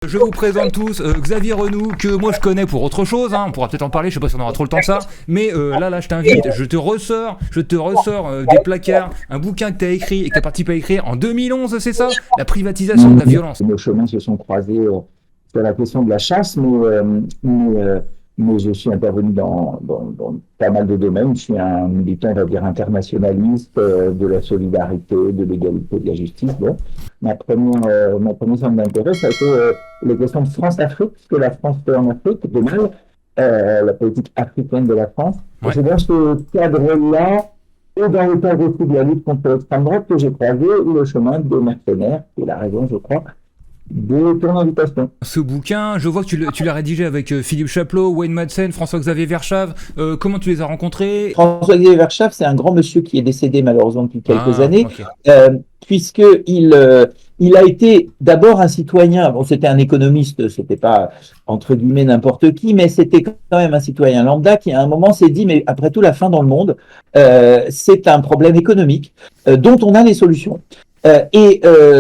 Je vous présente tous Xavier Renoux, que moi je connais pour autre chose, hein. On pourra peut-être en parler, je sais pas si on aura trop le temps de ça, mais là je t'invite, je te ressors des placards, un bouquin que t'as écrit et que t'as participé à écrire en 2011, c'est ça? La privatisation de la violence. Nos chemins se sont croisés sur la question de la chasse, mais je suis intervenu dans pas mal de domaines. Je suis un militant, on va dire, internationaliste de la solidarité, de l'égalité, de la justice. Bon. Mon premier centre d'intérêt, ça a été les questions de France-Afrique, ce que la France fait en Afrique, de mal, la politique africaine de la France. Et Ouais. c'est dans ce cadre-là, et dans le cadre aussi de la lutte contre l'extrême droite, que j'ai croisé le chemin des mercenaires, c'est la raison, je crois, de ton invitation. Ce bouquin, je vois que tu l'as rédigé avec Philippe Chaplot, Wayne Madsen, François-Xavier Verschave. Comment tu les as rencontrés? François-Xavier Verschaff, c'est un grand monsieur qui est décédé malheureusement depuis quelques Ah, années, ok. puisqu'il a été d'abord un citoyen. Bon, c'était un économiste, c'était pas entre guillemets n'importe qui, mais c'était quand même un citoyen lambda qui à un moment s'est dit, mais après tout, la faim dans le monde, c'est un problème économique dont on a les solutions.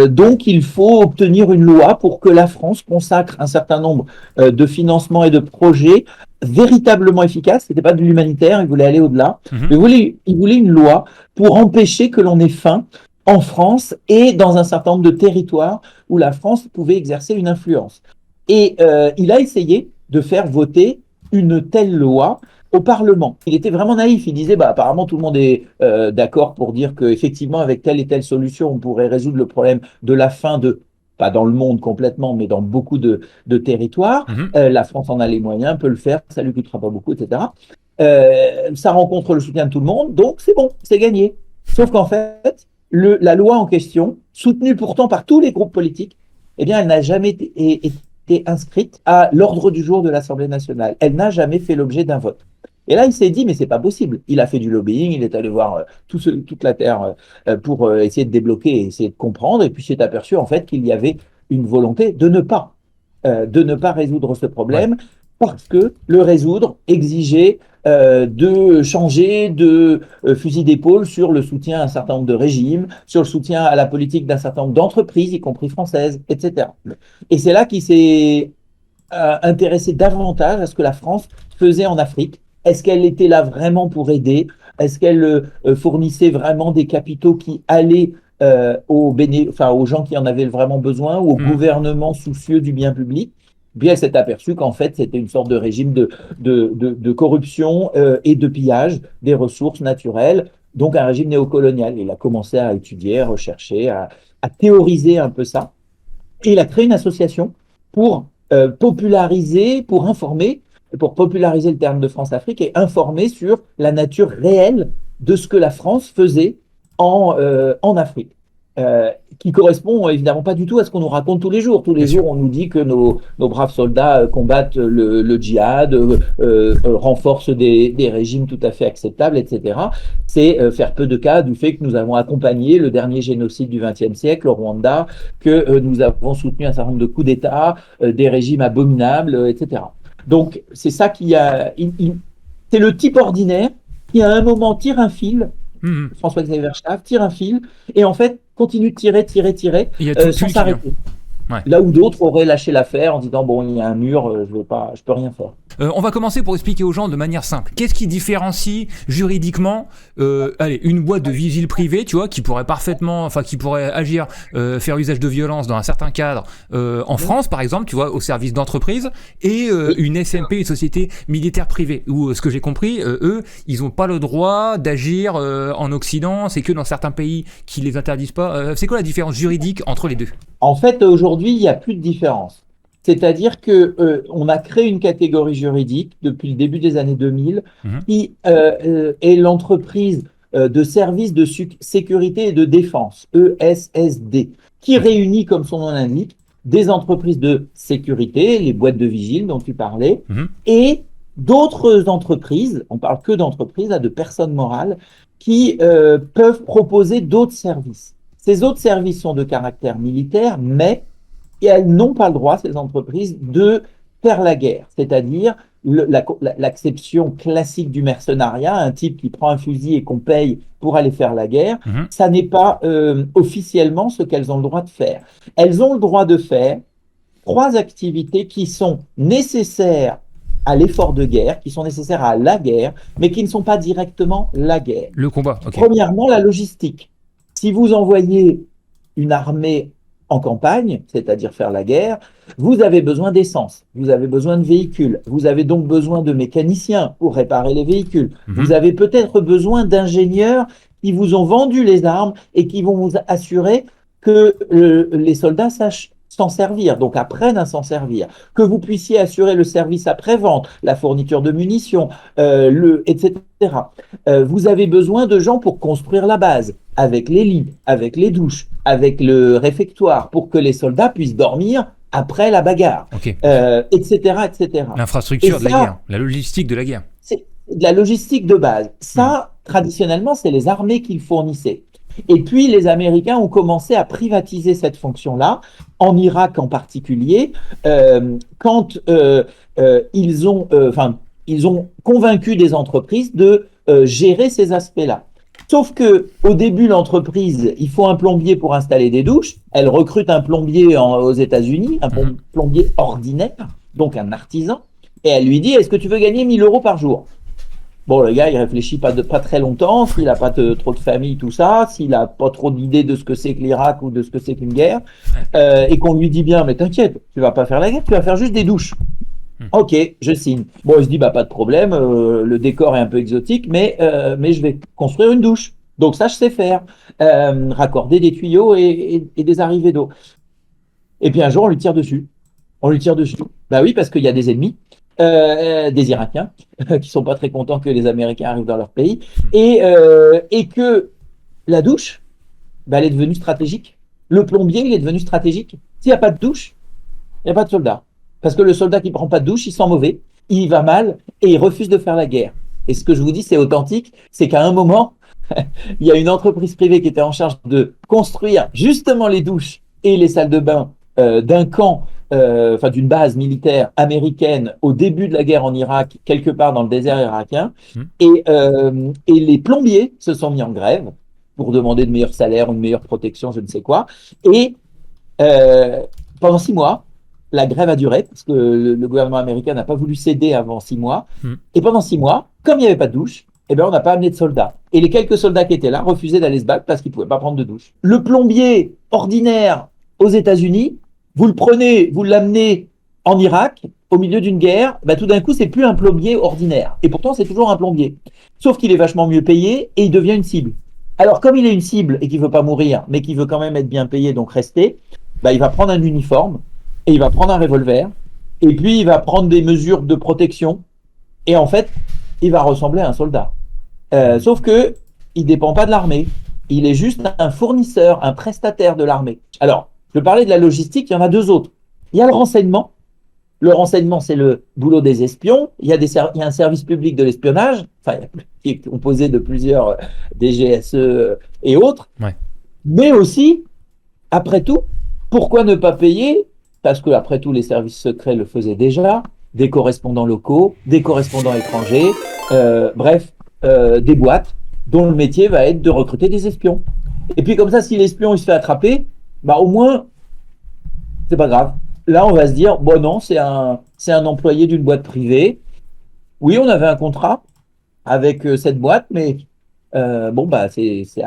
Donc, il faut obtenir une loi pour que la France consacre un certain nombre de financements et de projets véritablement efficaces. C'était pas de l'humanitaire, il voulait aller au-delà. Mhm. Il voulait une loi pour empêcher que l'on ait faim en France et dans un certain nombre de territoires où la France pouvait exercer une influence. Il a essayé de faire voter une telle loi au Parlement. Il était vraiment naïf. Il disait, bah, apparemment, tout le monde est d'accord pour dire qu'effectivement, avec telle et telle solution, on pourrait résoudre le problème de la faim pas dans le monde complètement, mais dans beaucoup de territoires. Mhm. La France en a les moyens, peut le faire, ça lui coûtera pas beaucoup, etc. Ça rencontre le soutien de tout le monde, donc c'est bon, c'est gagné. Sauf qu'en fait, la loi en question, soutenue pourtant par tous les groupes politiques, eh bien, elle n'a jamais été inscrite à l'ordre du jour de l'Assemblée nationale. Elle n'a jamais fait l'objet d'un vote. Et là, il s'est dit, mais c'est pas possible. Il a fait du lobbying, il est allé voir toute la terre pour essayer de débloquer et essayer de comprendre, et puis s'est aperçu en fait qu'il y avait une volonté de ne pas résoudre ce Ouais. problème, parce que le résoudre exigeait de changer de fusil d'épaule sur le soutien à un certain nombre de régimes, sur le soutien à la politique d'un certain nombre d'entreprises, y compris françaises, etc. Et c'est là qu'il s'est intéressé davantage à ce que la France faisait en Afrique. Est-ce qu'elle était là vraiment pour aider? Est-ce qu'elle fournissait vraiment des capitaux qui allaient aux gens qui en avaient vraiment besoin ou aux Mhm. gouvernements soucieux du bien public? Puis elle s'est aperçue qu'en fait, c'était une sorte de régime de corruption et de pillage des ressources naturelles, donc un régime néocolonial. Il a commencé à étudier, à rechercher, à théoriser un peu ça. Et il a créé une association pour pour populariser le terme de France-Afrique et informer sur la nature réelle de ce que la France faisait en Afrique. Qui correspond évidemment pas du tout à ce qu'on nous raconte tous les jours. Tous Bien les sûr. jours, on nous dit que nos braves soldats combattent le djihad, renforcent des régimes tout à fait acceptables, etc. C'est faire peu de cas du fait que nous avons accompagné le dernier génocide du XXe siècle au Rwanda, que nous avons soutenu un certain nombre de coups d'État, des régimes abominables, etc. Donc, c'est ça c'est le type ordinaire qui, à un moment, tire un fil, Mhm. François-Xavier Verschaff, tire un fil, et en fait, continue de tirer, Il y a tout sans qui vient. s'arrêter. Ouais. Là où d'autres auraient lâché l'affaire en disant, bon, il y a un mur, je peux rien faire. On va commencer pour expliquer aux gens de manière simple. Qu'est-ce qui différencie juridiquement, une boîte de vigile privé, tu vois, qui pourrait parfaitement, enfin, qui pourrait agir, faire usage de violence dans un certain cadre, en France, par exemple, tu vois, au service d'entreprise, et Oui. une SMP, une société militaire privée, où, ce que j'ai compris, eux, ils n'ont pas le droit d'agir en Occident, c'est que dans certains pays qui les interdisent pas. C'est quoi la différence juridique entre les deux? En fait, aujourd'hui, il n'y a plus de différence. C'est-à-dire que on a créé une catégorie juridique depuis le début des années 2000 Mhm. qui est l'entreprise de services de sécurité et de défense, ESSD, qui Ok. réunit, comme son nom l'indique, des entreprises de sécurité, les boîtes de vigile dont tu parlais, Mhm. et d'autres entreprises, on parle que d'entreprises, là, de personnes morales, qui peuvent proposer d'autres services. Ces autres services sont de caractère militaire, mais elles n'ont pas le droit, ces entreprises, de faire la guerre. C'est-à-dire l'acception classique du mercenariat, un type qui prend un fusil et qu'on paye pour aller faire la guerre, Mhm. ça n'est pas officiellement ce qu'elles ont le droit de faire. Elles ont le droit de faire 3 activités qui sont nécessaires à l'effort de guerre, qui sont nécessaires à la guerre, mais qui ne sont pas directement la guerre. Le combat, ok. Premièrement, la logistique. Si vous envoyez une armée en campagne, c'est-à-dire faire la guerre, vous avez besoin d'essence, vous avez besoin de véhicules, vous avez donc besoin de mécaniciens pour réparer les véhicules, vous avez peut-être besoin d'ingénieurs qui vous ont vendu les armes et qui vont vous assurer que les soldats sachent s'en servir, donc apprennent à s'en servir, que vous puissiez assurer le service après-vente, la fourniture de munitions, etc. Vous avez besoin de gens pour construire la base, avec les lits, avec les douches, avec le réfectoire, pour que les soldats puissent dormir après la bagarre, Ok. etc., etc. L'infrastructure de la ça, guerre, la logistique de la guerre. C'est de la logistique de base. Ça, traditionnellement, c'est les armées qui le fournissaient. Et puis, les Américains ont commencé à privatiser cette fonction-là, en Irak en particulier, quand ils ont convaincu des entreprises de gérer ces aspects-là. Sauf que au début, l'entreprise, il faut un plombier pour installer des douches. Elle recrute un plombier aux États-Unis, un plombier ordinaire, donc un artisan, et elle lui dit: est-ce que tu veux gagner 1 000 € par jour? Bon, le gars, il réfléchit pas très longtemps, s'il n'a pas trop de famille, tout ça, s'il n'a pas trop d'idées de ce que c'est que l'Irak ou de ce que c'est qu'une guerre, et qu'on lui dit bien: mais t'inquiète, tu vas pas faire la guerre, tu vas faire juste des douches. Ok, je signe. Bon, il se dit: bah pas de problème, le décor est un peu exotique, mais je vais construire une douche. Donc ça, je sais faire. Raccorder des tuyaux et des arrivées d'eau. Et puis un jour, on lui tire dessus. On lui tire dessus. Bah oui, parce qu'il y a des ennemis. Des Irakiens qui sont pas très contents que les Américains arrivent dans leur pays et que la douche, bah, elle est devenue stratégique. Le plombier, il est devenu stratégique. S'il n'y a pas de douche, il n'y a pas de soldat. Parce que le soldat qui prend pas de douche, il sent mauvais, il va mal et il refuse de faire la guerre. Et ce que je vous dis, c'est authentique, c'est qu'à un moment, il y a une entreprise privée qui était en charge de construire justement les douches et les salles de bain d'un camp, d'une base militaire américaine au début de la guerre en Irak, quelque part dans le désert irakien. Et les plombiers se sont mis en grève pour demander de meilleurs salaires, une meilleure protection, je ne sais quoi. Et pendant 6 mois, la grève a duré parce que le gouvernement américain n'a pas voulu céder avant 6 mois. Et pendant 6 mois, comme il n'y avait pas de douche, eh ben, on n'a pas amené de soldats. Et les quelques soldats qui étaient là refusaient d'aller se battre parce qu'ils ne pouvaient pas prendre de douche. Le plombier ordinaire aux États-Unis, vous le prenez, vous l'amenez en Irak, au milieu d'une guerre, bah, tout d'un coup, c'est plus un plombier ordinaire. Et pourtant, c'est toujours un plombier. Sauf qu'il est vachement mieux payé et il devient une cible. Alors, comme il est une cible et qu'il ne veut pas mourir, mais qu'il veut quand même être bien payé, donc rester, bah, il va prendre un uniforme et il va prendre un revolver. Et puis, il va prendre des mesures de protection. Et en fait, il va ressembler à un soldat. Sauf que il dépend pas de l'armée. Il est juste un fournisseur, un prestataire de l'armée. Alors, je parlais de la logistique, il y en a 2 autres. Il y a le renseignement. Le renseignement, c'est le boulot des espions. Il y a un service public de l'espionnage, qui est composé de plusieurs DGSE et autres. Ouais. Mais aussi, après tout, pourquoi ne pas payer? Parce que, après tout, les services secrets le faisaient déjà. Des correspondants locaux, des correspondants étrangers, des boîtes dont le métier va être de recruter des espions. Et puis comme ça, si l'espion il se fait attraper, bah au moins, c'est pas grave. Là, on va se dire: bon non, c'est un employé d'une boîte privée. Oui, on avait un contrat avec cette boîte, mais c'est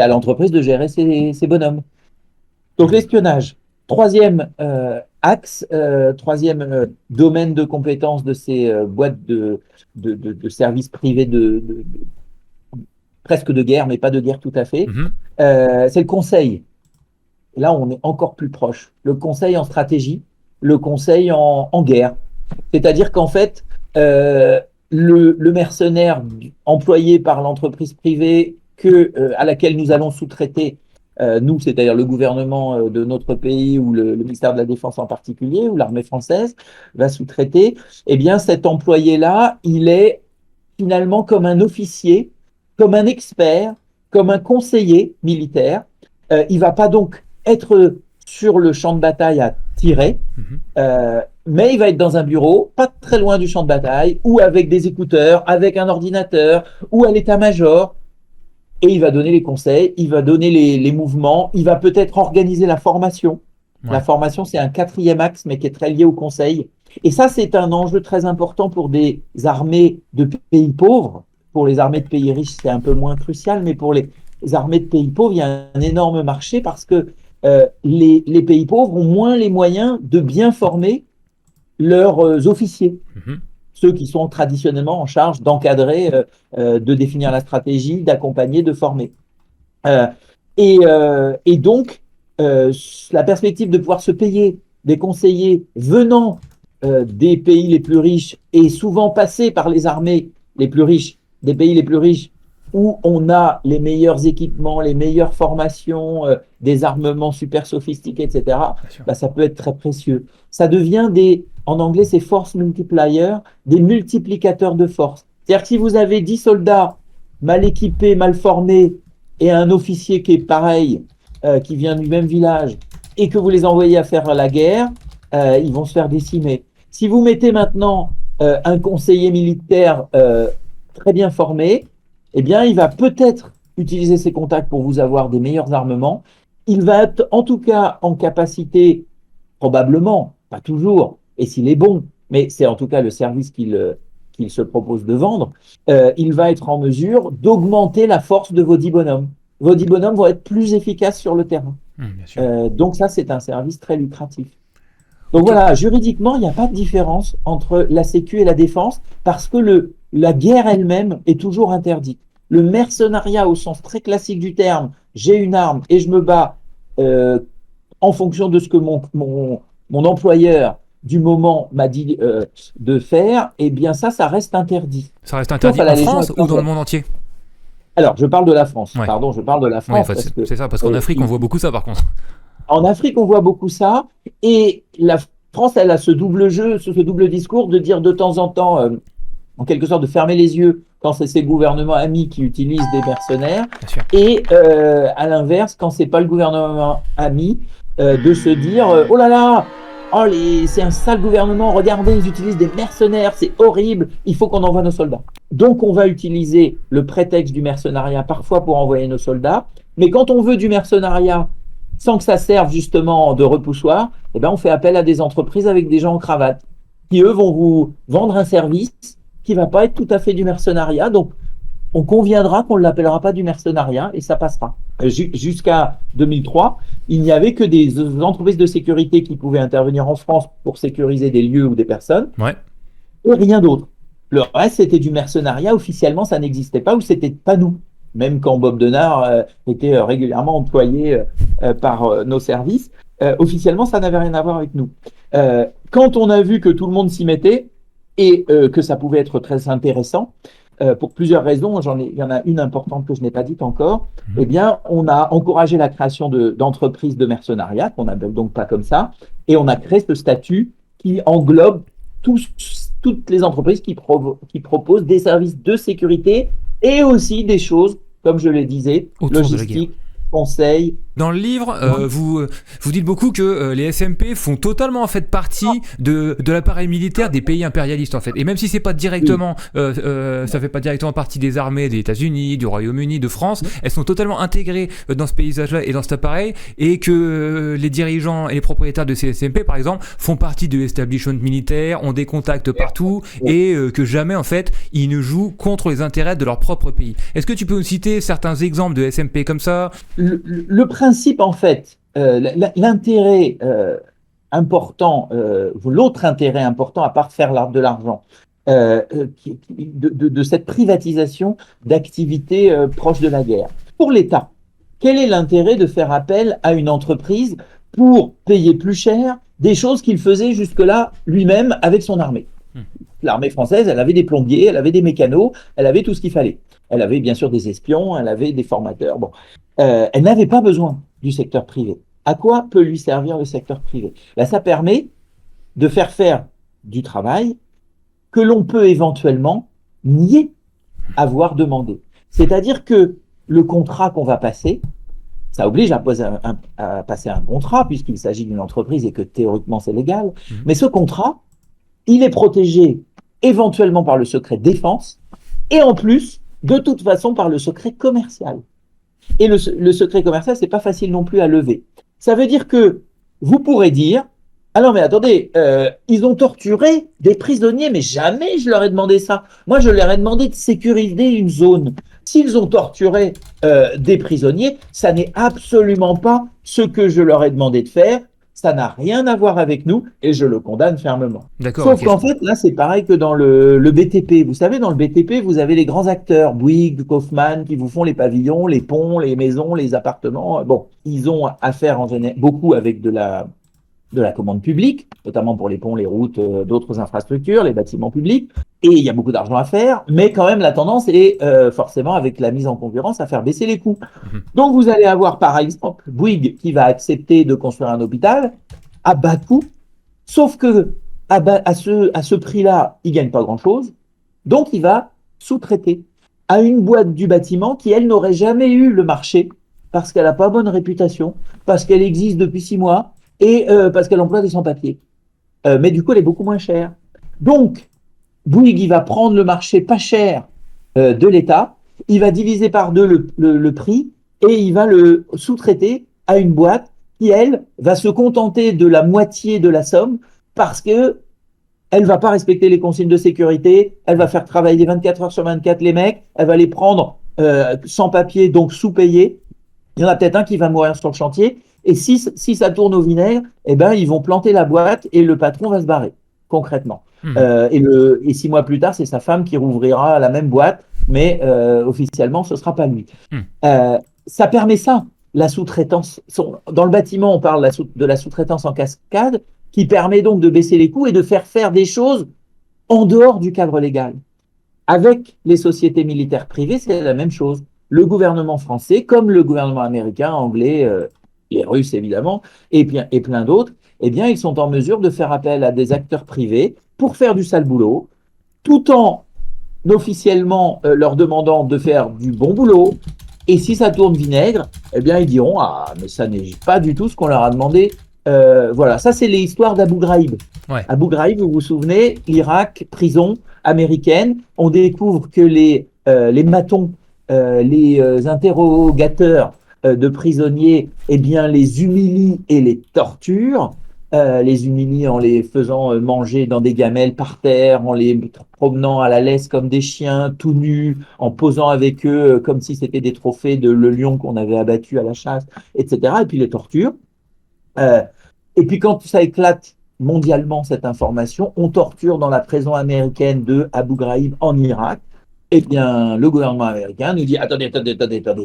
à l'entreprise de gérer ces bonhommes. Donc l'espionnage. Troisième axe, troisième domaine de compétence de ces boîtes de services privés presque de guerre, mais pas de guerre tout à fait, c'est le conseil. Et là, on est encore plus proche. Le conseil en stratégie, le conseil en guerre. C'est-à-dire qu'en fait, le mercenaire employé par l'entreprise privée à laquelle nous allons sous-traiter, nous, c'est-à-dire le gouvernement de notre pays ou le ministère de la Défense en particulier, ou l'armée française va sous-traiter, eh bien cet employé-là, il est finalement comme un officier, comme un expert, comme un conseiller militaire. Il ne va pas donc être sur le champ de bataille à tirer, mais il va être dans un bureau, pas très loin du champ de bataille, ou avec des écouteurs, avec un ordinateur, ou à l'état-major, et il va donner les conseils, il va donner les mouvements, il va peut-être organiser la formation La formation, c'est un quatrième axe, mais qui est très lié au conseil. Et ça, c'est un enjeu très important pour des armées de pays pauvres. Pour les armées de pays riches, c'est un peu moins crucial, mais pour les armées de pays pauvres, il y a un énorme marché parce que les pays pauvres ont moins les moyens de bien former leurs officiers, ceux qui sont traditionnellement en charge d'encadrer, de définir la stratégie, d'accompagner, de former. Et donc, la perspective de pouvoir se payer des conseillers venant des pays les plus riches et souvent passer par les armées les plus riches, des pays les plus riches, où on a les meilleurs équipements, les meilleures formations, des armements super sophistiqués, etc., bah, ça peut être très précieux. Ça devient en anglais, c'est force multiplier, des multiplicateurs de force. C'est-à-dire que si vous avez 10 soldats mal équipés, mal formés, et un officier qui est pareil, qui vient du même village, et que vous les envoyez à faire la guerre, ils vont se faire décimer. Si vous mettez maintenant un conseiller militaire très bien formé, eh bien, il va peut-être utiliser ses contacts pour vous avoir des meilleurs armements. Il va être en tout cas en capacité, probablement, pas toujours, et s'il est bon, mais c'est en tout cas le service qu'il se propose de vendre, il va être en mesure d'augmenter la force de vos 10 bonhommes. Vos 10 bonhommes vont être plus efficaces sur le terrain. Donc ça, c'est un service très lucratif. Donc voilà, juridiquement, il n'y a pas de différence entre la sécu et la défense parce que la guerre elle-même est toujours interdite. Le mercenariat au sens très classique du terme, j'ai une arme et je me bats en fonction de ce que mon employeur du moment m'a dit de faire, eh bien ça reste interdit. Ça reste interdit en France ou dans le monde entier? Alors, je parle de la France. Pardon, je parle de la France. Oui, c'est ça, parce qu'en Afrique, on voit beaucoup ça par contre. En Afrique, on voit beaucoup ça. Et la France, elle a ce double jeu, ce double discours de dire de temps en temps, en quelque sorte, de fermer les yeux quand c'est ses gouvernements amis qui utilisent des mercenaires. Et à l'inverse, quand c'est pas le gouvernement ami, de se dire oh là là, c'est un sale gouvernement, regardez, ils utilisent des mercenaires, c'est horrible, il faut qu'on envoie nos soldats. Donc on va utiliser le prétexte du mercenariat parfois pour envoyer nos soldats, mais quand on veut du mercenariat sans que ça serve justement de repoussoir, eh ben on fait appel à des entreprises avec des gens en cravate qui, eux, vont vous vendre un service qui ne va pas être tout à fait du mercenariat. Donc, on conviendra qu'on ne l'appellera pas du mercenariat et ça passera. Jusqu'à 2003, il n'y avait que des entreprises de sécurité qui pouvaient intervenir en France pour sécuriser des lieux ou des personnes, et rien d'autre. Le reste, c'était du mercenariat. Officiellement, ça n'existait pas ou c'était pas nous. Même quand Bob Denard était régulièrement employé par nos services, officiellement, ça n'avait rien à voir avec nous. Quand on a vu que tout le monde s'y mettait et que ça pouvait être très intéressant, pour plusieurs raisons, il y en a une importante que je n'ai pas dite encore, eh bien, on a encouragé la création d'entreprises de mercenariat, qu'on n'appelle donc pas comme ça, et on a créé ce statut qui englobe toutes les entreprises qui proposent des services de sécurité et aussi des choses, comme je le disais, logistique, conseil. Dans le livre, vous dites beaucoup que les SMP font totalement en fait partie de l'appareil militaire des pays impérialistes en fait. Et même si c'est pas directement, ça fait pas directement partie des armées des États-Unis, du Royaume-Uni, de France, elles sont totalement intégrées dans ce paysage-là et dans cet appareil, et que les dirigeants et les propriétaires de ces SMP, par exemple, font partie de l'establishment militaire, ont des contacts partout, et que jamais en fait ils ne jouent contre les intérêts de leur propre pays. Est-ce que tu peux nous citer certains exemples de SMP comme ça? Le principe, en fait, l'intérêt important, l'autre intérêt important, à part faire de l'argent, de cette privatisation d'activités proches de la guerre. Pour l'État, quel est l'intérêt de faire appel à une entreprise pour payer plus cher des choses qu'il faisait jusque-là lui-même avec son armée? L'armée française, elle avait des plombiers, elle avait des mécanos, elle avait tout ce qu'il fallait. Elle avait bien sûr des espions, elle avait des formateurs. Bon. Elle n'avait pas besoin du secteur privé. À quoi peut lui servir le secteur privé? Là, ça permet de faire du travail que l'on peut éventuellement nier avoir demandé. C'est-à-dire que le contrat qu'on va passer, ça oblige à passer un contrat puisqu'il s'agit d'une entreprise et que théoriquement c'est légal. Mais ce contrat, il est protégé éventuellement par le secret défense et en plus, de toute façon, par le secret commercial. Et le secret commercial, c'est pas facile non plus à lever. Ça veut dire que vous pourrez dire, ah non mais attendez, ils ont torturé des prisonniers, mais jamais je leur ai demandé ça. Moi, je leur ai demandé de sécuriser une zone. S'ils ont torturé des prisonniers, ça n'est absolument pas ce que je leur ai demandé de faire. Ça n'a rien à voir avec nous et je le condamne fermement. D'accord, Sauf ok. qu'en fait, là, c'est pareil que dans le BTP. Vous savez, dans le BTP, vous avez les grands acteurs, Bouygues, Kaufmann, qui vous font les pavillons, les ponts, les maisons, les appartements. Bon, ils ont affaire en général beaucoup avec de la commande publique, notamment pour les ponts, les routes, d'autres infrastructures, les bâtiments publics. Et il y a beaucoup d'argent à faire, mais quand même, la tendance est forcément, avec la mise en concurrence, à faire baisser les coûts. Mhm. Donc, vous allez avoir, par exemple, Bouygues qui va accepter de construire un hôpital à bas coût, sauf que à ce prix-là, il ne gagne pas grand-chose. Donc, il va sous-traiter à une boîte du bâtiment qui, elle, n'aurait jamais eu le marché parce qu'elle n'a pas bonne réputation, parce qu'elle existe depuis 6 mois et parce qu'elle emploie des sans-papiers. Mais du coup, elle est beaucoup moins chère. Donc, Bouygues, il va prendre le marché pas cher de l'État, il va diviser par deux le prix et il va le sous-traiter à une boîte qui, elle, va se contenter de la moitié de la somme parce que elle va pas respecter les consignes de sécurité, elle va faire travailler 24 heures sur 24 les mecs, elle va les prendre sans papier, donc sous-payés. Il y en a peut-être un qui va mourir sur le chantier. Et si ça tourne au vinaigre, eh ben, ils vont planter la boîte et le patron va se barrer, concrètement. Mhm. Et 6 mois plus tard, c'est sa femme qui rouvrira la même boîte, mais officiellement, ce ne sera pas lui. Mhm. Ça permet ça, la sous-traitance. Dans le bâtiment, on parle de la sous-traitance en cascade, qui permet donc de baisser les coûts et de faire des choses en dehors du cadre légal. Avec les sociétés militaires privées, c'est la même chose. Le gouvernement français, comme le gouvernement américain, anglais, les Russes évidemment, et plein d'autres, eh bien, ils sont en mesure de faire appel à des acteurs privés pour faire du sale boulot, tout en officiellement leur demandant de faire du bon boulot. Et si ça tourne vinaigre, eh bien, ils diront ah, mais ça n'est pas du tout ce qu'on leur a demandé. Voilà, ça, c'est l'histoire d'Abu Ghraib. Ouais. Abu Ghraib, vous vous souvenez, l'Irak, prison américaine. On découvre que les matons, les interrogateurs de prisonniers, eh bien, les humilient et les torturent. Les humilient en les faisant manger dans des gamelles par terre, en les promenant à la laisse comme des chiens, tout nus, en posant avec eux comme si c'était des trophées de le lion qu'on avait abattu à la chasse, etc. Et puis les torturent. Euh, et puis quand ça éclate mondialement, cette information, on torture dans la prison américaine de Abu Ghraib en Irak. Eh bien, le gouvernement américain nous dit attendez,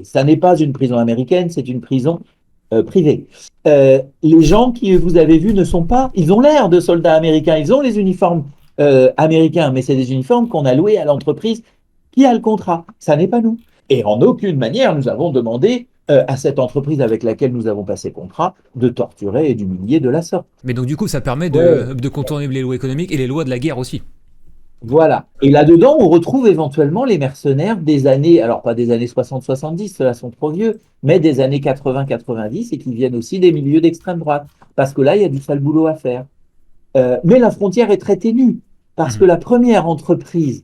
ça n'est pas une prison américaine, c'est une prison privée. Les gens qui vous avez vus ne sont pas, ils ont l'air de soldats américains, ils ont les uniformes américains, mais c'est des uniformes qu'on a loués à l'entreprise qui a le contrat. Ça n'est pas nous. Et en aucune manière, nous avons demandé à cette entreprise avec laquelle nous avons passé contrat de torturer et d'humilier de la sorte. Mais donc, du coup, ça permet Ouais. de contourner les lois économiques et les lois de la guerre aussi. Voilà. Et là-dedans, on retrouve éventuellement les mercenaires des années, alors pas des années 60-70, ceux-là sont trop vieux, mais des années 80-90 et qui viennent aussi des milieux d'extrême droite. Parce que là, il y a du sale boulot à faire. Mais la frontière est très ténue. Parce que Mhm. la première entreprise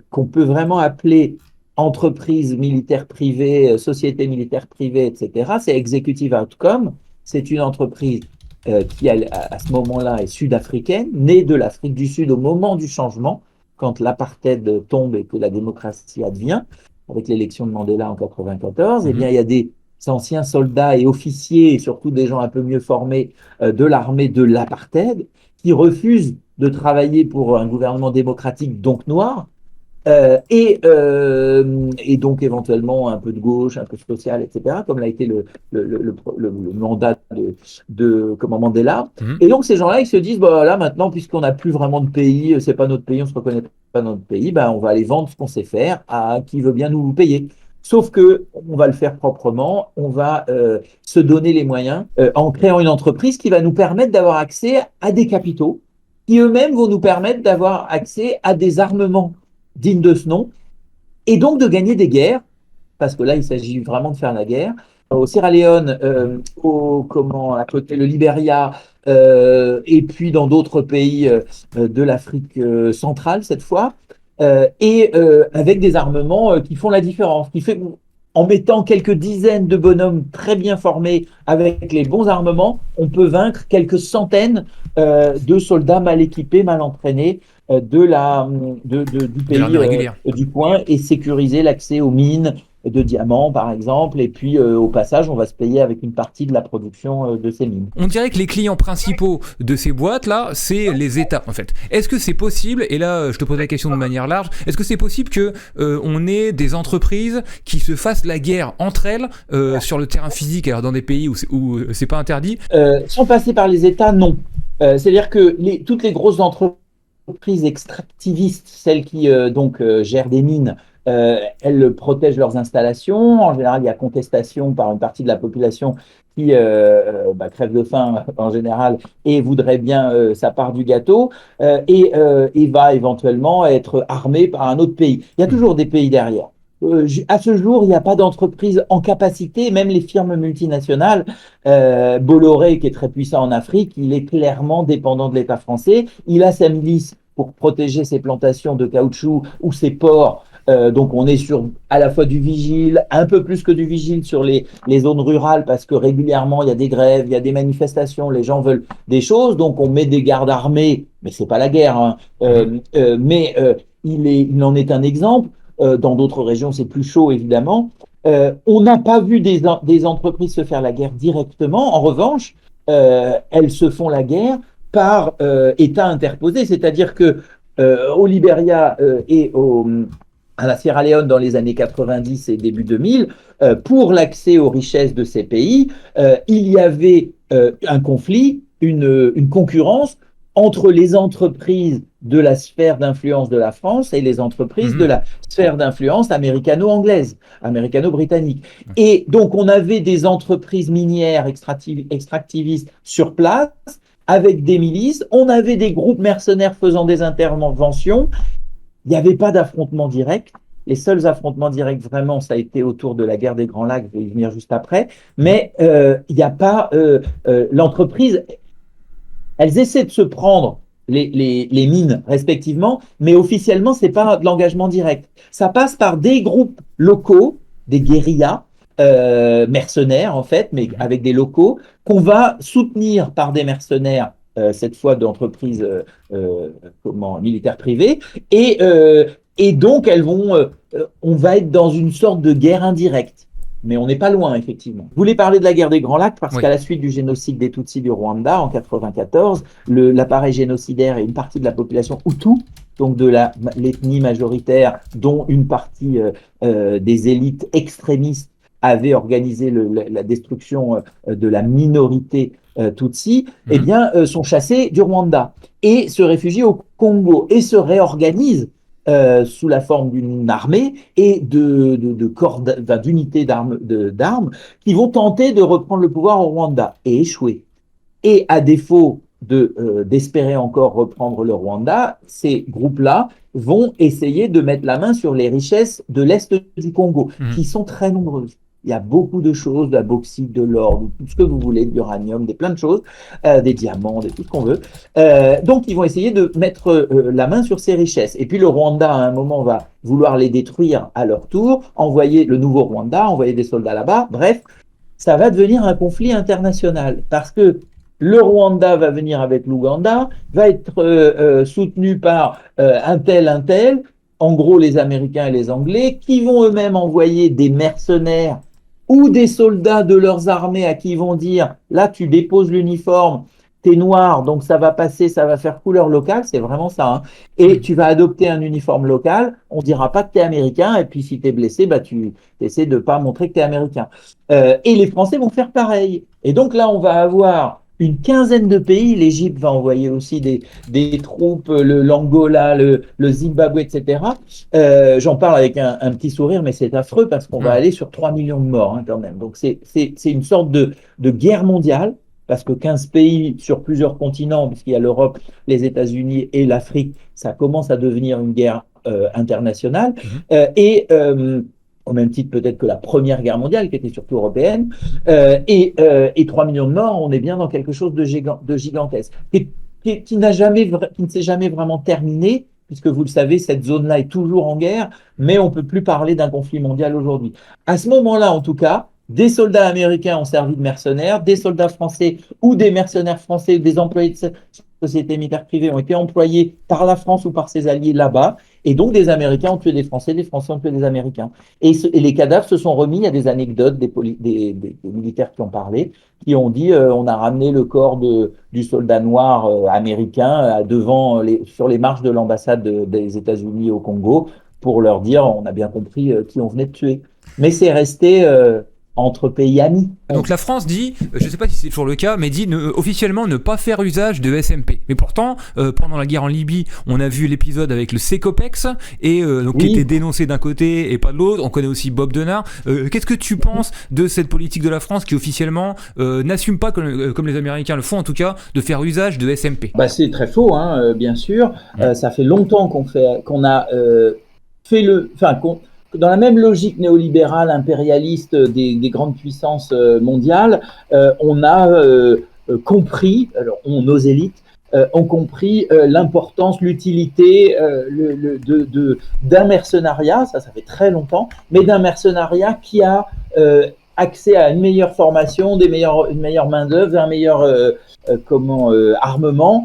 qu'on peut vraiment appeler entreprise militaire privée, société militaire privée, etc., c'est Executive Outcome. C'est une entreprise qui, à ce moment-là, est sud-africaine, née de l'Afrique du Sud au moment du changement, quand l'apartheid tombe et que la démocratie advient, avec l'élection de Mandela en 94. Eh Mhm. bien, il y a des anciens soldats et officiers, et surtout des gens un peu mieux formés de l'armée de l'apartheid, qui refusent de travailler pour un gouvernement démocratique, donc noir, et donc éventuellement un peu de gauche, un peu social, etc., comme l'a été le mandat comment, Mandela. Mhm. Et donc ces gens-là, ils se disent, bah, là maintenant, puisqu'on n'a plus vraiment de pays, c'est pas notre pays, on se reconnaît pas dans notre pays, bah, on va aller vendre ce qu'on sait faire à qui veut bien nous payer. Sauf que on va le faire proprement, on va se donner les moyens en créant une entreprise qui va nous permettre d'avoir accès à des capitaux, qui eux-mêmes vont nous permettre d'avoir accès à des armements dignes de ce nom, et donc de gagner des guerres, parce que là, il s'agit vraiment de faire la guerre. Au Sierra Leone, à côté le Libéria, et puis dans d'autres pays de l'Afrique centrale cette fois, et avec des armements qui font la différence, qui fait en mettant quelques dizaines de bonhommes très bien formés avec les bons armements, on peut vaincre quelques centaines de soldats mal équipés, mal entraînés du De pays l'armée régulière. du coin et sécuriser l'accès aux mines de diamants, par exemple. Et puis, au passage, on va se payer avec une partie de la production de ces mines. On dirait que les clients principaux de ces boîtes-là, c'est les États, en fait. Est-ce que c'est possible, et là, je te pose la question de manière large, est-ce que c'est possible que on ait des entreprises qui se fassent la guerre entre elles sur le terrain physique, alors dans des pays où c'est pas interdit? Sans passer par les États, non. C'est-à-dire que toutes les grosses entreprises extractivistes, celles qui gèrent des mines, elles protègent leurs installations. En général, il y a contestation par une partie de la population qui crève de faim en général et voudrait bien sa part du gâteau et va éventuellement être armée par un autre pays. Il y a toujours des pays derrière. À ce jour, il n'y a pas d'entreprise en capacité, même les firmes multinationales. Bolloré, qui est très puissant en Afrique, il est clairement dépendant de l'État français. Il a sa milice pour protéger ses plantations de caoutchouc ou ses ports. Donc on est sur à la fois du vigile, un peu plus que du vigile sur les zones rurales parce que régulièrement il y a des grèves, il y a des manifestations, les gens veulent des choses, donc on met des gardes armés, mais c'est pas la guerre, hein. Il en est un exemple. Dans d'autres régions c'est plus chaud évidemment. On n'a pas vu des entreprises se faire la guerre directement. En revanche, elles se font la guerre par État interposé, c'est-à-dire que au Libéria à la Sierra Leone dans les années 90 et début 2000, pour l'accès aux richesses de ces pays, il y avait un conflit, une concurrence entre les entreprises de la sphère d'influence de la France et les entreprises de la sphère d'influence américano-anglaise, américano-britannique. Et donc, on avait des entreprises minières extractivistes sur place avec des milices, on avait des groupes mercenaires faisant des interventions. Il n'y avait pas d'affrontement direct. Les seuls affrontements directs, vraiment, ça a été autour de la guerre des Grands Lacs, je vais y venir juste après. Mais il n'y a pas l'entreprise. Elles essaient de se prendre les mines respectivement, mais officiellement, ce n'est pas de l'engagement direct. Ça passe par des groupes locaux, des guérillas mercenaires en fait, mais avec des locaux, qu'on va soutenir par des mercenaires, cette fois d'entreprises militaires privées, et donc on va être dans une sorte de guerre indirecte. Mais on n'est pas loin, effectivement. Je voulais parler de la guerre des Grands Lacs parce qu'à la suite du génocide des Tutsis du Rwanda en 1994, l'appareil génocidaire et une partie de la population Hutu, donc de l'ethnie majoritaire, dont une partie des élites extrémistes avait organisé la destruction de la minorité Tutsi, eh bien, sont chassés du Rwanda et se réfugient au Congo et se réorganisent sous la forme d'une armée et d'unités d'armes qui vont tenter de reprendre le pouvoir au Rwanda et échouer. Et à défaut d'espérer encore reprendre le Rwanda, ces groupes-là vont essayer de mettre la main sur les richesses de l'Est du Congo, qui sont très nombreuses. Il y a beaucoup de choses, de la bauxite, de l'or, de tout ce que vous voulez, de l'uranium, plein de choses, des diamants, tout ce qu'on veut. Donc, ils vont essayer de mettre la main sur ces richesses. Et puis, le Rwanda, à un moment, va vouloir les détruire à leur tour, envoyer le nouveau Rwanda, envoyer des soldats là-bas. Bref, ça va devenir un conflit international parce que le Rwanda va venir avec l'Ouganda, va être soutenu par un tel, en gros les Américains et les Anglais, qui vont eux-mêmes envoyer des mercenaires ou des soldats de leurs armées à qui ils vont dire « là tu déposes l'uniforme, t'es noir, donc ça va passer, ça va faire couleur locale », c'est vraiment ça, hein. Et tu vas adopter un uniforme local, on dira pas que t'es américain, et puis si t'es blessé, tu essaies de pas montrer que t'es américain. Et les Français vont faire pareil. Et donc là, on va avoir une quinzaine de pays. L'Égypte va envoyer aussi des troupes, l'Angola, le Zimbabwe, etc. J'en parle avec un petit sourire, mais c'est affreux parce qu'on va aller sur 3 millions de morts, hein, quand même. Donc c'est une sorte de guerre mondiale, parce que 15 pays sur plusieurs continents, puisqu'il y a l'Europe, les États-Unis et l'Afrique, ça commence à devenir une guerre internationale. Au même titre peut-être que la Première Guerre mondiale, qui était surtout européenne, et 3 millions de morts, on est bien dans quelque chose de gigantesque, qui ne s'est jamais vraiment terminé, puisque vous le savez, cette zone-là est toujours en guerre, mais on ne peut plus parler d'un conflit mondial aujourd'hui. À ce moment-là, en tout cas, des soldats américains ont servi de mercenaires, des soldats français ou des mercenaires français, des employés de sociétés militaires privées ont été employés par la France ou par ses alliés là-bas, et donc des Américains ont tué des Français ont tué des Américains. Et les cadavres se sont remis, il y a des anecdotes des militaires qui ont parlé, qui ont dit on a ramené le corps du soldat noir américain sur les marches de l'ambassade des États-Unis au Congo pour leur dire on a bien compris qui on venait de tuer. Mais c'est resté entre pays amis. Donc la France dit, je ne sais pas si c'est toujours le cas, mais dit officiellement ne pas faire usage de SMP. Mais pourtant, pendant la guerre en Libye, on a vu l'épisode avec le CECOPEX, et qui était dénoncé d'un côté et pas de l'autre. On connaît aussi Bob Denard. Qu'est-ce que tu penses de cette politique de la France qui officiellement n'assume pas, comme les Américains le font en tout cas, de faire usage de SMP? C'est très faux, bien sûr. Ça fait longtemps qu'on a fait dans la même logique néolibérale, impérialiste des grandes puissances mondiales, on a compris, nos élites, ont compris l'importance, l'utilité d'un mercenariat, ça fait très longtemps, mais d'un mercenariat qui a accès à une meilleure formation, une meilleure main-d'œuvre, un meilleur armement,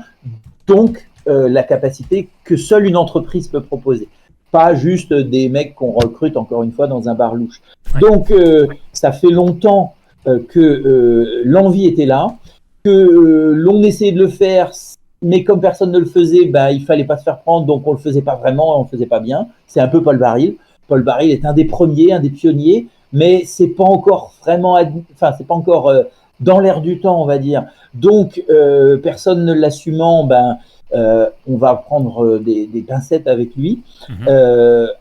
donc la capacité que seule une entreprise peut proposer. Pas juste des mecs qu'on recrute, encore une fois, dans un bar louche. Donc, ça fait longtemps que l'envie était là, que l'on essayait de le faire, mais comme personne ne le faisait, il fallait pas se faire prendre, donc on le faisait pas vraiment, on le faisait pas bien. C'est un peu Paul Baril. Paul Baril est un des premiers, un des pionniers, mais c'est pas encore vraiment, c'est pas encore dans l'air du temps, on va dire. Donc, personne ne l'assumant, on va prendre des pincettes avec lui.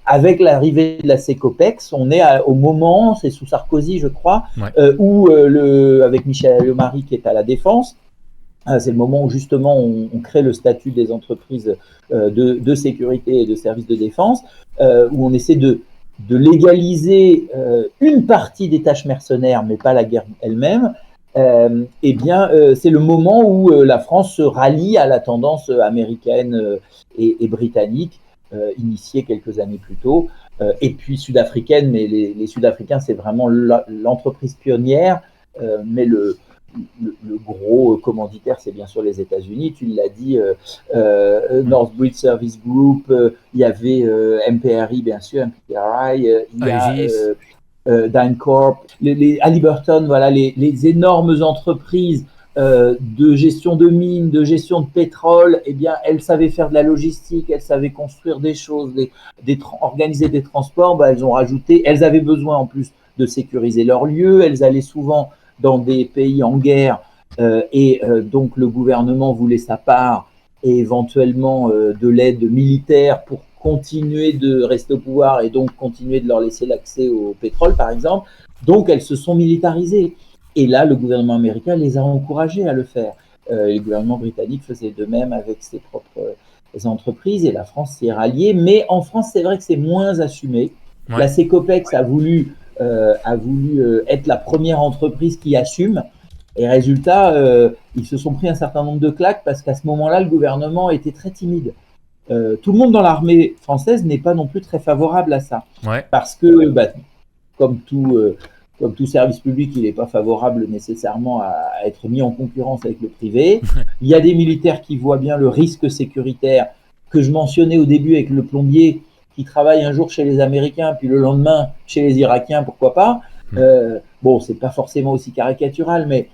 Avec l'arrivée de la CECOPEX, on est au moment, c'est sous Sarkozy, je crois, où avec Michel Alliot-Marie qui est à la Défense, c'est le moment où justement on crée le statut des entreprises de sécurité et de services de défense, où on essaie de légaliser une partie des tâches mercenaires, mais pas la guerre elle-même. C'est le moment où la France se rallie à la tendance américaine et britannique, initiée quelques années plus tôt, et puis sud-africaine, mais les Sud-Africains, c'est vraiment l'entreprise pionnière, mais le gros commanditaire, c'est bien sûr les États-Unis. Tu l'as dit, Northbridge Service Group, il y avait MPRI, bien sûr, MPRI, il y a DynCorp, Halliburton, voilà, les énormes entreprises de gestion de mines, de gestion de pétrole. Elles savaient faire de la logistique, elles savaient construire des choses, organiser des transports. Elles avaient besoin en plus de sécuriser leurs lieux. Elles allaient souvent dans des pays en guerre donc le gouvernement voulait sa part et éventuellement de l'aide militaire pour continuer de rester au pouvoir et donc continuer de leur laisser l'accès au pétrole, par exemple. Donc, elles se sont militarisées. Et là, le gouvernement américain les a encouragées à le faire. Le gouvernement britannique faisait de même avec ses propres entreprises et la France s'y est ralliée. Mais en France, c'est vrai que c'est moins assumé. La CECOPEX a voulu être la première entreprise qui assume. Et résultat, ils se sont pris un certain nombre de claques parce qu'à ce moment-là, le gouvernement était très timide. Tout le monde dans l'armée française n'est pas non plus très favorable à ça. Parce que, comme tout service public, il n'est pas favorable nécessairement à être mis en concurrence avec le privé. Il y a des militaires qui voient bien le risque sécuritaire que je mentionnais au début avec le plombier qui travaille un jour chez les Américains, puis le lendemain chez les Irakiens, pourquoi pas. C'est pas forcément aussi caricatural, mais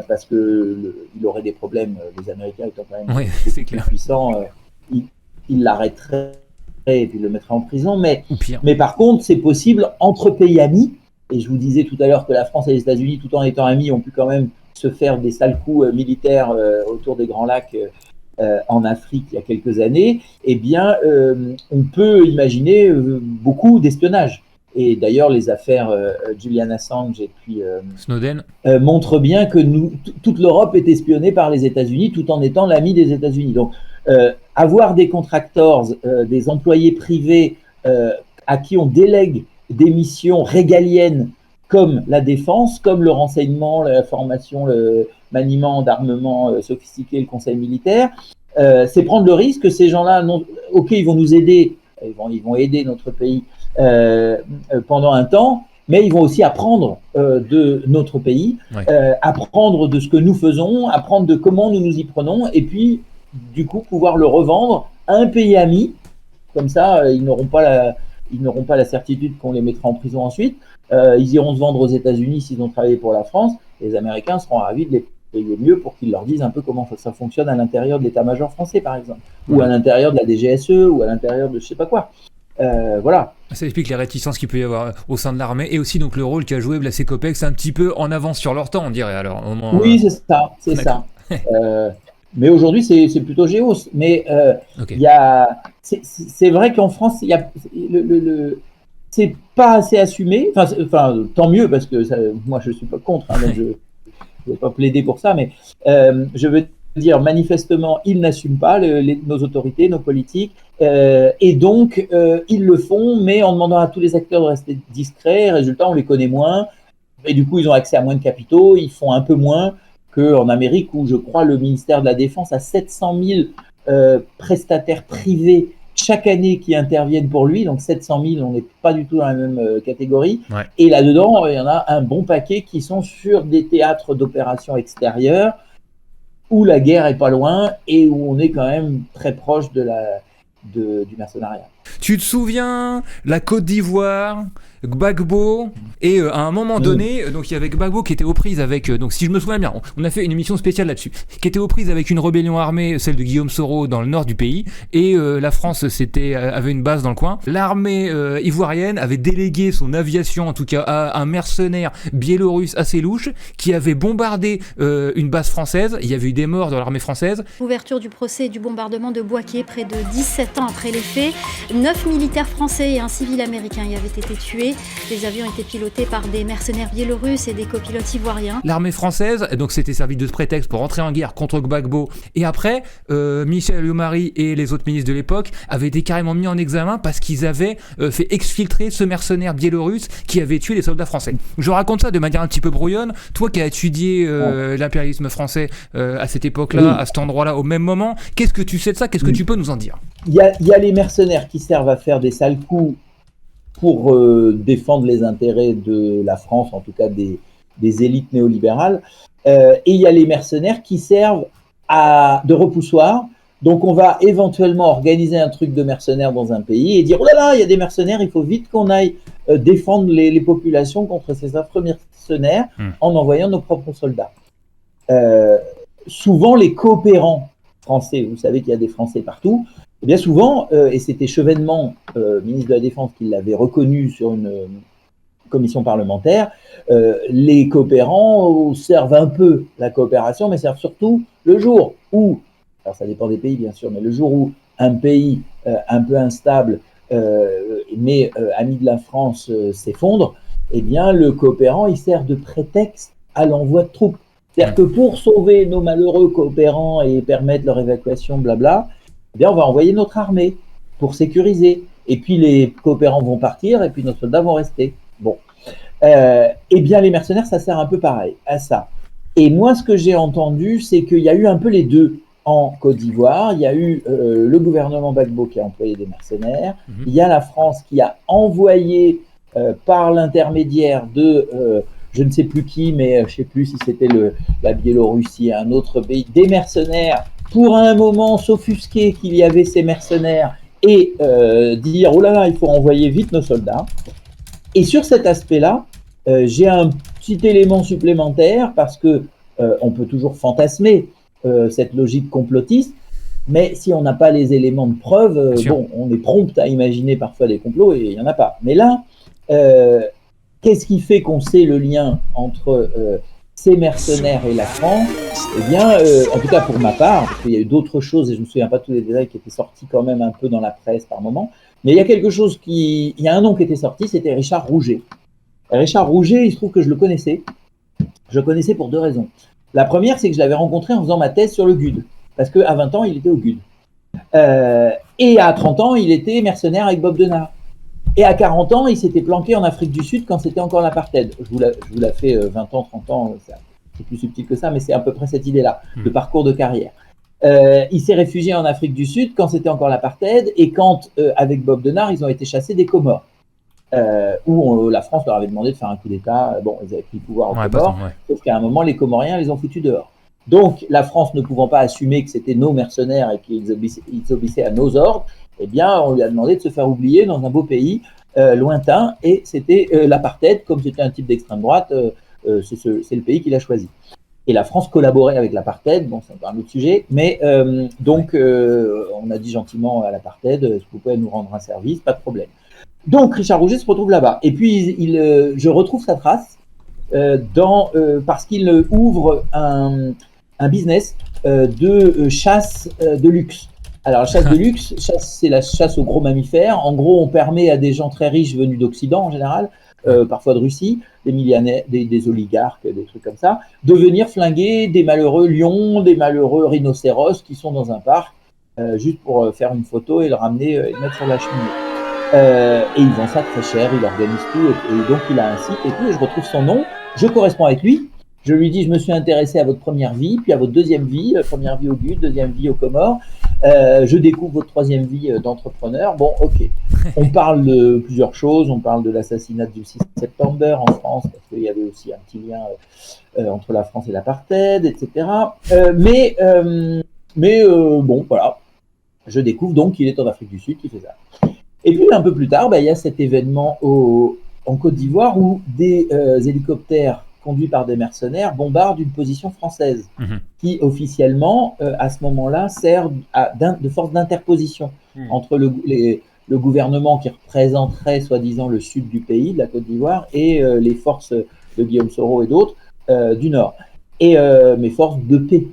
parce qu'il aurait des problèmes, les Américains étant quand même plus puissants, il l'arrêterait et puis le mettrait en prison. Mais par contre, c'est possible entre pays amis. Et je vous disais tout à l'heure que la France et les États-Unis, tout en étant amis, ont pu quand même se faire des sales coups militaires autour des Grands Lacs en Afrique il y a quelques années. On peut imaginer beaucoup d'espionnage. Et d'ailleurs, les affaires Julian Assange et puis Snowden montrent bien que toute l'Europe est espionnée par les États-Unis tout en étant l'ami des États-Unis. Donc, avoir des contractors, des employés privés à qui on délègue des missions régaliennes comme la défense, comme le renseignement, la formation, le maniement d'armements sophistiqués, le conseil militaire, c'est prendre le risque que ces gens-là, ok, ils vont nous aider, ils vont aider notre pays pendant un temps, mais ils vont aussi apprendre de notre pays, apprendre de ce que nous faisons, apprendre de comment nous nous y prenons, et puis du coup pouvoir le revendre à un pays ami. Comme ça, ils n'auront pas la certitude qu'on les mettra en prison ensuite. Ils iront se vendre aux États-Unis s'ils ont travaillé pour la France. Les Américains seront ravis de les payer mieux pour qu'ils leur disent un peu comment ça fonctionne à l'intérieur de l'état-major français, par exemple, ou à l'intérieur de la DGSE, ou à l'intérieur de je sais pas quoi. Voilà. Ça explique les réticences qu'il peut y avoir au sein de l'armée, et aussi donc le rôle qu'a joué Blasé Kopecz, un petit peu en avance sur leur temps, on dirait. Alors, au moment, oui, c'est ça. Mais aujourd'hui, c'est plutôt Géos. Mais c'est vrai qu'en France, il y a c'est pas assez assumé. Enfin, tant mieux, parce que moi, je suis pas contre. Donc je vais pas plaider pour ça, mais je veux dire, manifestement, ils n'assument pas nos autorités, nos politiques, et donc ils le font, mais en demandant à tous les acteurs de rester discrets. Résultat, on les connaît moins, et du coup, ils ont accès à moins de capitaux, ils font un peu moins qu'en Amérique, où je crois le ministère de la Défense a 700 000 prestataires privés chaque année qui interviennent pour lui. Donc 700 000, on n'est pas du tout dans la même catégorie. Et là-dedans, il y en a un bon paquet qui sont sur des théâtres d'opérations extérieures où la guerre est pas loin et où on est quand même très proche du mercenariat. Tu te souviens, la Côte d'Ivoire, Gbagbo, et à un moment donné, donc il y avait Gbagbo qui était aux prises avec, donc si je me souviens bien, on a fait une émission spéciale là-dessus, qui était aux prises avec une rébellion armée, celle de Guillaume Soro dans le nord du pays, et la France avait une base dans le coin. L'armée ivoirienne avait délégué son aviation, en tout cas, à un mercenaire biélorusse assez louche, qui avait bombardé une base française. Il y avait eu des morts dans l'armée française. Ouverture du procès du bombardement de Bouaké près de 17 ans après les faits. 9 militaires français et un civil américain y avaient été tués. Les avions étaient pilotés par des mercenaires biélorusses et des copilotes ivoiriens. L'armée française, donc s'était servi de ce prétexte pour entrer en guerre contre Gbagbo. Et après, Michel Alliot-Marie et les autres ministres de l'époque avaient été carrément mis en examen parce qu'ils avaient fait exfiltrer ce mercenaire biélorusse qui avait tué les soldats français. Je raconte ça de manière un petit peu brouillonne. Toi qui as étudié l'impérialisme français à cette époque-là, à cet endroit-là, au même moment, qu'est-ce que tu sais de ça? Qu'est-ce que tu peux nous en dire? Il y a les mercenaires qui servent à faire des sales coups pour défendre les intérêts de la France, en tout cas des élites néolibérales, et il y a les mercenaires qui servent de repoussoir. Donc on va éventuellement organiser un truc de mercenaires dans un pays et dire « Oh là là, il y a des mercenaires, il faut vite qu'on aille défendre les populations contre ces affreux mercenaires en envoyant nos propres soldats. » Souvent les coopérants français, vous savez qu'il y a des Français partout, et bien souvent, et c'était Chevènement, ministre de la Défense, qui l'avait reconnu sur une commission parlementaire, les coopérants servent un peu la coopération, mais servent surtout le jour où, alors ça dépend des pays bien sûr, mais le jour où un pays un peu instable, mais ami de la France, s'effondre, eh bien le coopérant, il sert de prétexte à l'envoi de troupes. C'est-à-dire que pour sauver nos malheureux coopérants et permettre leur évacuation, blabla, eh bien, on va envoyer notre armée pour sécuriser. Et puis, les coopérants vont partir et puis nos soldats vont rester. Bon. Eh bien, les mercenaires, ça sert un peu pareil à ça. Et moi, ce que j'ai entendu, c'est qu'il y a eu un peu les deux en Côte d'Ivoire. Il y a eu le gouvernement Gbagbo qui a employé des mercenaires. Il y a la France qui a envoyé par l'intermédiaire de... je ne sais plus qui, mais je ne sais plus si c'était la Biélorussie, un autre pays, des mercenaires, pour un moment s'offusquer qu'il y avait ces mercenaires et dire « Oh là là, il faut envoyer vite nos soldats ». Et sur cet aspect-là, j'ai un petit élément supplémentaire parce que on peut toujours fantasmer cette logique complotiste, mais si on n'a pas les éléments de preuve, bon, on est prompt à imaginer parfois des complots et il n'y en a pas. Mais là, qu'est-ce qui fait qu'on sait le lien entre ces mercenaires et la France? Eh bien, en tout cas pour ma part, parce qu'il y a eu d'autres choses et je ne me souviens pas tous les détails qui étaient sortis quand même un peu dans la presse par moment, mais il y a quelque chose il y a un nom qui était sorti, c'était Richard Rouget. Richard Rouget, il se trouve que je le connaissais. Je le connaissais pour deux raisons. La première, c'est que je l'avais rencontré en faisant ma thèse sur le GUD, parce qu'à 20 ans, il était au GUD. Et à 30 ans, il était mercenaire avec Bob Denard. Et à 40 ans, il s'était planqué en Afrique du Sud quand c'était encore l'apartheid. Je vous la fais 20 ans, 30 ans, c'est plus subtil que ça, mais c'est à peu près cette idée-là, de parcours de carrière. Il s'est réfugié en Afrique du Sud quand c'était encore l'apartheid et quand, avec Bob Denard, ils ont été chassés des Comores. Où la France leur avait demandé de faire un coup d'État. Bon, ils avaient pris le pouvoir aux Comores, sauf qu'à un moment, les Comoriens les ont foutus dehors. Donc, la France ne pouvant pas assumer que c'était nos mercenaires et qu'ils obéissaient à nos ordres, eh bien, on lui a demandé de se faire oublier dans un beau pays lointain, et c'était l'apartheid, comme c'était un type d'extrême droite, c'est le pays qu'il a choisi. Et la France collaborait avec l'apartheid, bon, c'est un autre sujet, mais donc, on a dit gentiment à l'apartheid, est-ce que vous pouvez nous rendre un service? Pas de problème. Donc, Richard Rouget se retrouve là-bas. Et puis, je retrouve sa trace parce qu'il ouvre un business de chasse de luxe. Alors, la chasse de luxe, c'est la chasse aux gros mammifères. En gros, on permet à des gens très riches venus d'Occident, en général, parfois de Russie, des millionnaires, des oligarques, des trucs comme ça, de venir flinguer des malheureux lions, des malheureux rhinocéros qui sont dans un parc, juste pour faire une photo et le ramener et le mettre sur la cheminée. Et il vend ça très cher, il organise tout, et donc il a un site et tout, et je retrouve son nom, je corresponds avec lui, je lui dis je me suis intéressé à votre première vie, puis à votre deuxième vie, première vie au GUD, deuxième vie aux Comores, je découvre votre troisième vie d'entrepreneur, bon ok, on parle de plusieurs choses, on parle de l'assassinat du 6 septembre en France, parce qu'il y avait aussi un petit lien entre la France et l'apartheid, etc. Bon voilà, je découvre donc qu'il est en Afrique du Sud, qu'il fait ça. Et puis un peu plus tard, il y a cet événement en Côte d'Ivoire où des hélicoptères conduits par des mercenaires bombardent une position française qui officiellement, à ce moment-là, sert de force d'interposition entre le gouvernement qui représenterait soi-disant le sud du pays, de la Côte d'Ivoire, et les forces de Guillaume Soro et d'autres du nord, et mes forces de paix.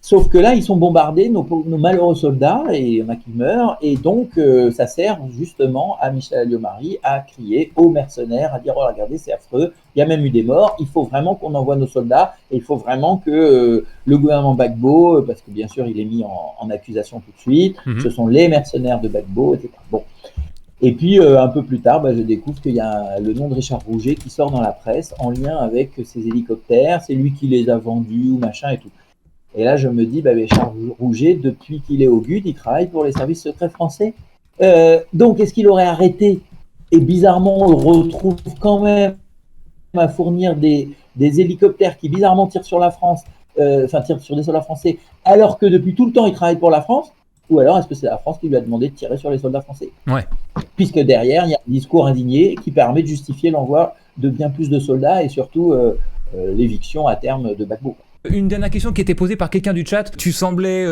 Sauf que là, ils sont bombardés, nos malheureux soldats, et il y en a qui meurent, et donc ça sert justement à Michel Alliot-Marie à crier aux mercenaires, à dire « Oh, regardez, c'est affreux, il y a même eu des morts, il faut vraiment qu'on envoie nos soldats, et il faut vraiment que le gouvernement Gbagbo, parce que bien sûr, il est mis en accusation tout de suite, ce sont les mercenaires de Gbagbo, etc. » Bon. Et puis, un peu plus tard, je découvre qu'il y a le nom de Richard Rouget qui sort dans la presse en lien avec ces hélicoptères, c'est lui qui les a vendus, machin et tout. Et là, je me dis, Richard Rouget, depuis qu'il est au GUD, il travaille pour les services secrets français. Donc, est-ce qu'il aurait arrêté? Et bizarrement, on le retrouve quand même à fournir des hélicoptères qui bizarrement tirent sur la France, tirent sur des soldats français, alors que depuis tout le temps, il travaille pour la France? Ou alors, est-ce que c'est la France qui lui a demandé de tirer sur les soldats français? Ouais. Puisque derrière, il y a un discours indigné qui permet de justifier l'envoi de bien plus de soldats et surtout l'éviction à terme de Gbagbo. Une dernière question qui était posée par quelqu'un du chat. Tu semblais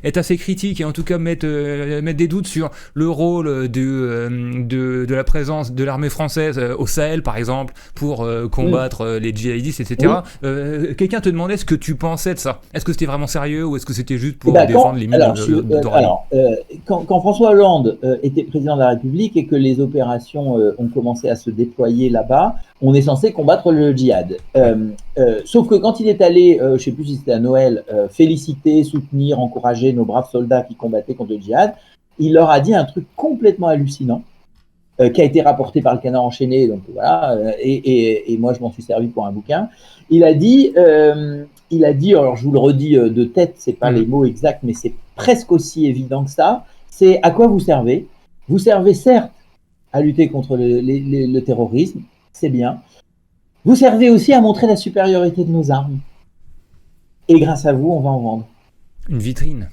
être assez critique et en tout cas mettre des doutes sur le rôle de la présence de l'armée française au Sahel, par exemple, pour combattre les djihadistes, etc. Oui. Quelqu'un te demandait ce que tu pensais de ça. Est-ce que c'était vraiment sérieux ou est-ce que c'était juste pour défendre les mines quand François Hollande était président de la République et que les opérations ont commencé à se déployer là-bas, on est censé combattre le djihad. Sauf que quand il est allé, je ne sais plus si c'était à Noël, féliciter, soutenir, encourager nos braves soldats qui combattaient contre le djihad, il leur a dit un truc complètement hallucinant, qui a été rapporté par le Canard enchaîné, donc voilà, et moi je m'en suis servi pour un bouquin. Il a dit, alors je vous le redis de tête, c'est pas les mots exacts, mais c'est presque aussi évident que ça, c'est à quoi vous servez? Vous servez certes à lutter contre le terrorisme, c'est bien. Vous servez aussi à montrer la supériorité de nos armes. Et grâce à vous, on va en vendre. Une vitrine.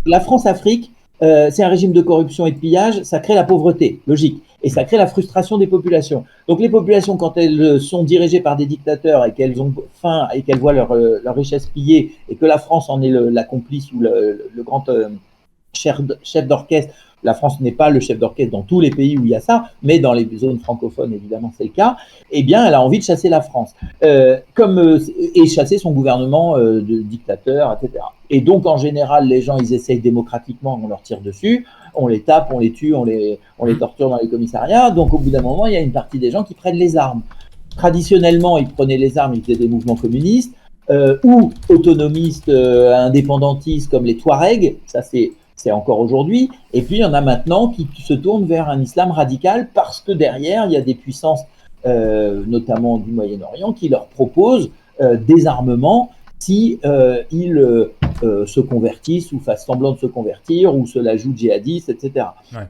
La France-Afrique, c'est un régime de corruption et de pillage, ça crée la pauvreté, logique. Et ça crée la frustration des populations. Donc les populations, quand elles sont dirigées par des dictateurs et qu'elles ont faim et qu'elles voient leur richesse pillée et que la France en est la complice ou le grand chef d'orchestre, la France n'est pas le chef d'orchestre dans tous les pays où il y a ça, mais dans les zones francophones, évidemment, c'est le cas, eh bien, elle a envie de chasser la France, et chasser son gouvernement de dictateur, etc. Et donc, en général, les gens, ils essayent démocratiquement, on leur tire dessus, on les tape, on les tue, on les torture dans les commissariats. Donc, au bout d'un moment, il y a une partie des gens qui prennent les armes. Traditionnellement, ils prenaient les armes, ils faisaient des mouvements communistes, ou autonomistes, indépendantistes, comme les Touaregs, ça c'est encore aujourd'hui, et puis il y en a maintenant qui se tournent vers un islam radical parce que derrière, il y a des puissances, notamment du Moyen-Orient, qui leur proposent des armements si ils se convertissent ou fassent semblant de se convertir ou se la jouent djihadistes, etc. Ouais.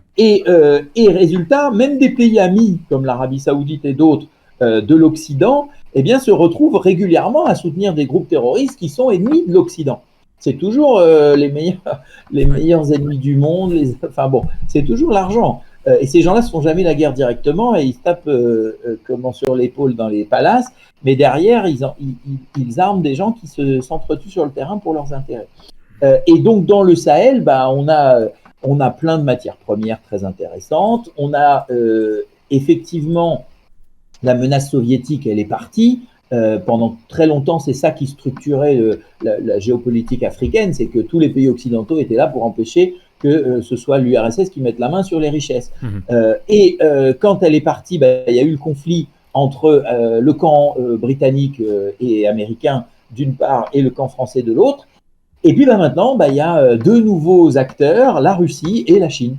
Et résultat, même des pays amis comme l'Arabie Saoudite et d'autres de l'Occident, eh bien, se retrouvent régulièrement à soutenir des groupes terroristes qui sont ennemis de l'Occident. C'est toujours les meilleurs ennemis du monde. Enfin bon, c'est toujours l'argent. Et ces gens-là ne se font jamais la guerre directement et ils se tapent comment sur l'épaule dans les palaces, mais derrière, ils arment des gens qui s'entretuent sur le terrain pour leurs intérêts. Et donc, dans le Sahel, bah, on a plein de matières premières très intéressantes. On a effectivement la menace soviétique, elle est partie. Pendant très longtemps, c'est ça qui structurait la géopolitique africaine, c'est que tous les pays occidentaux étaient là pour empêcher que ce soit l'URSS qui mette la main sur les richesses. Quand elle est partie, il y a eu le conflit entre le camp britannique et américain d'une part et le camp français de l'autre. Et puis maintenant, il y a deux nouveaux acteurs, la Russie et la Chine,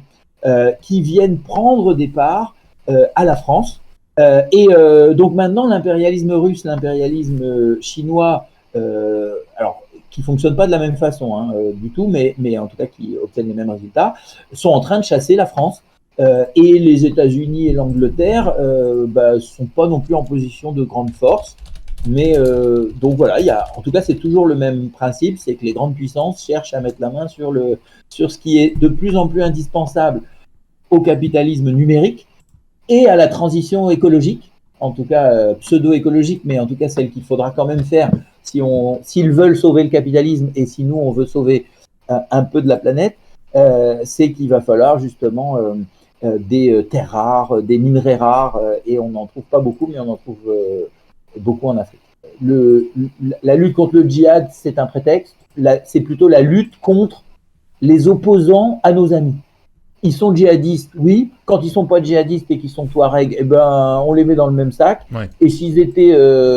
qui viennent prendre des parts à la France. Donc maintenant, l'impérialisme russe, l'impérialisme chinois, alors qui fonctionnent pas de la même façon du tout, mais en tout cas qui obtiennent les mêmes résultats, sont en train de chasser la France. Et les États-Unis et l'Angleterre sont pas non plus en position de grande force. Mais donc voilà, en tout cas, c'est toujours le même principe, c'est que les grandes puissances cherchent à mettre la main sur ce qui est de plus en plus indispensable au capitalisme numérique et à la transition écologique, en tout cas pseudo-écologique, mais en tout cas celle qu'il faudra quand même faire s'ils veulent sauver le capitalisme et si nous on veut sauver un peu de la planète, c'est qu'il va falloir justement des terres rares, des minerais rares, et on n'en trouve pas beaucoup, mais on en trouve beaucoup en Afrique. La lutte contre le djihad, c'est un prétexte, c'est plutôt la lutte contre les opposants à nos amis. Ils sont djihadistes, oui. Quand ils sont pas djihadistes et qu'ils sont touaregs, on les met dans le même sac. Ouais. Et s'ils étaient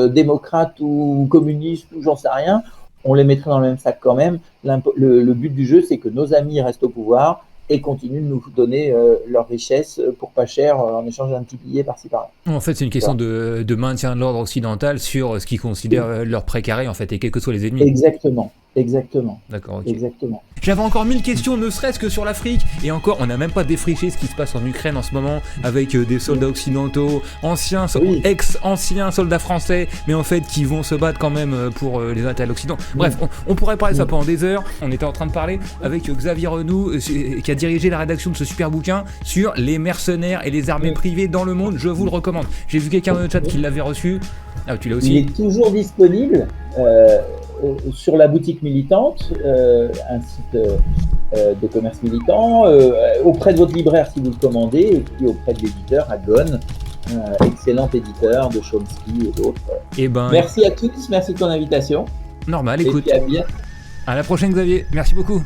démocrates ou communistes ou j'en sais rien, on les mettrait dans le même sac quand même. Le but du jeu, c'est que nos amis restent au pouvoir et continuent de nous donner leurs richesses pour pas cher en échange d'un petit billet par-ci par-là. En fait, c'est une question de maintien de l'ordre occidental sur ce qu'ils considèrent leur précaré, en fait, et quels que soient les ennemis. Exactement. D'accord, ok. Exactement. J'avais encore 1000 questions, ne serait-ce que sur l'Afrique, et encore, on n'a même pas défriché ce qui se passe en Ukraine en ce moment, avec des soldats occidentaux, ex-anciens soldats français, mais en fait, qui vont se battre quand même pour les intérêts de l'Occident. Bref, on pourrait parler de ça pendant des heures. On était en train de parler avec Xavier Renou, qui a dirigé la rédaction de ce super bouquin sur les mercenaires et les armées privées dans le monde. Je vous le recommande. J'ai vu quelqu'un dans le chat qui l'avait reçu. Ah, tu l'as aussi. Il est toujours disponible sur la boutique militante, un site de commerce militant, auprès de votre libraire si vous le commandez, et puis auprès de l'éditeur Agon, excellent éditeur de Chomsky et d'autres. Merci à tous, merci de ton invitation. Normal, écoute. Et puis à bien. À la prochaine, Xavier. Merci beaucoup.